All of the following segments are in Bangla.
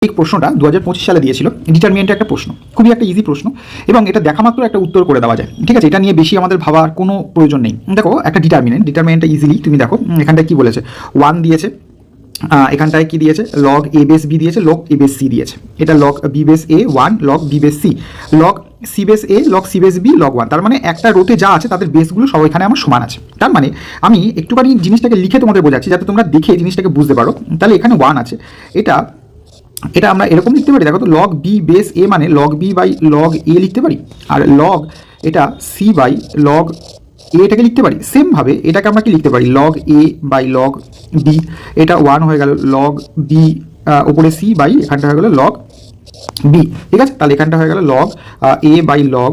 এই প্রশ্নটা 2025 সালে দিয়েছিল, ডিটারমিনেন্টের একটা প্রশ্ন, খুবই একটা ইজি প্রশ্ন এবং এটা দেখা মাত্র একটা উত্তর করে দেওয়া যায়। ঠিক আছে, এটা নিয়ে বেশি আমাদের ভাবার কোনো প্রয়োজন নেই। দেখো একটা ডিটারমিনেন্টটা ইজিলি তুমি দেখো এখানটায় কি বলেছে, 1 দিয়েছে, এখানটায় কি দিয়েছে, লগ এ বেস বি দিয়েছে, লগ এ বেস সি দিয়েছে, এটা log b base a 1, log b base c, log c base a, log c base b, log 1। তার মানে একটা রোতে যা আছে তাদের বেসগুলো সব এখানে আমার সমান আছে। তার মানে আমি একটুখানি জিনিসটাকে লিখে তোমাদের বোঝাচ্ছি যাতে তোমরা দেখে জিনিসটাকে বুঝতে পারো। তাহলে এখানে 1 আছে, এটা আমরা এরকম লিখতে পারি, দেখো তো লগ বি বেস এ মানে log B by log A লিখতে পারি, আর লগ এটা সি বাই লগ এটাকে লিখতে পারি। সেমভাবে এটাকে আমরা কি লিখতে পারি, log A by log B, এটা 1 হয়ে গেল, লগ বি ওপরে সি বাই এখানটা হয়ে গেল লগ বি। ঠিক আছে, তাহলে এখানটা হয়ে গেল log A by log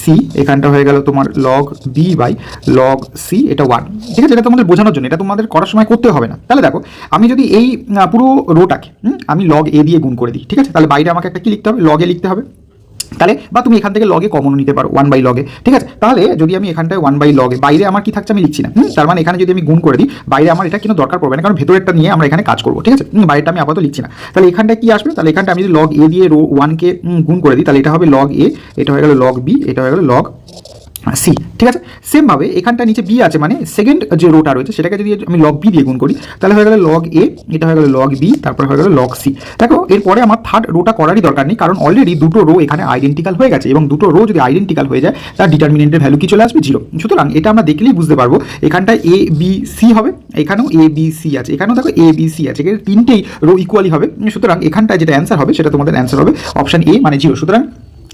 C, এখানটা হয়ে গেল তোমার log B by log C, এটা 1। ঠিক আছে, এটা তোমাদের বোঝানোর জন্য, এটা তোমাদের করার সময় করতে হবে না। তাহলে দেখো আমি যদি এই পুরো রোটাকে আমি লগ এ দিয়ে গুণ করে দিই, ঠিক আছে, তাহলে বাইরে আমাকে একটা কি লিখতে হবে, লগ এ লিখতে হবে। তাহলে বা তুমি এখান থেকে লগে কমন নিতে পারো 1 বাই লগে। ঠিক আছে, তাহলে যদি আমি এখানটায় 1 বাই লগে, বাইরে আমার কি থাকছে আমি লিখছি না, তার মানে এখানে যদি আমি গুণ করে দিই, বাইরে আমার এটা কিন্তু দরকার পড়বে না, কারণ ভেতরেরটা নিয়ে আমরা এখানে কাজ করবো। ঠিক আছে, বাইরেটা আমি আপাতত লিখছি না। তাহলে এখানটায় কি আসবে, তাহলে এখানটা আমি যদি লগ এ দিয়ে রো 1কে গুণ করে দিই, তাহলে এটা হবে লগ এ, এটা হয়ে গেল লগ বি, এটা হয়ে গেল লগ সি। ঠিক আছে, সেমভাবে এখানটা নিচে বি আছে, মানে সেকেন্ড যে রোটা রয়েছে সেটাকে যদি আমি লগ বি দিয়ে গুণ করি, তাহলে হয়ে গেল লগ এ, এটা হয়ে গেল লগ বি, তারপর হয়ে গেল লগ সি। দেখো এরপরে আমার থার্ড রোটা করারই দরকার নেই, কারণ অলরেডি দুটো রো এখানে আইডেন্টিক্যাল হয়ে গেছে, এবং দুটো রো যদি আইডেন্টিক্যাল হয়ে যায় তার ডিটারমিনেন্টের ভ্যালু কি চলে আসবে, 0। সুতরাং এটা আমরা দেখলেই বুঝতে পারবো এখানটায় এ বি সি হবে, এখানেও এ বি সি আছে, এখানেও দেখো এ বি সি আছে, এখানে তিনটেই রো ইকুয়ালি হবে। সুতরাং এখানটায় যেটা অ্যান্সার হবে সেটা তোমাদের অ্যান্সার হবে অপশন এ, মানে 0। সুতরাং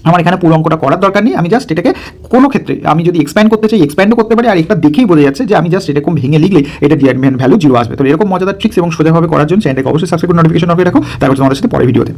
আমার এখানে পুরো অঙ্কটা করার দরকার নেই, আমি জাস্ট এটাকে কোনো ক্ষেত্রে আমি যদি এক্সপ্যান্ড করতে চাই এক্সপ্যান্ডও করতে পারি, আর এটা দেখেই বোঝা যাচ্ছে যে আমি জাস্ট এরকম ভেঙে লিখলে এটা ডিটারমিনেন্ট ভ্যালু 0 আসবে। তো এরকম মজাদার ট্রিক্স এবং সোজাভাবে করার জন্য চ্যানেলটাকে অবশ্যই সাবস্ক্রাইব করে নোটিফিকেশন অন করে রাখো। তারপর তোমাদের সাথে পরে ভিডিওতে।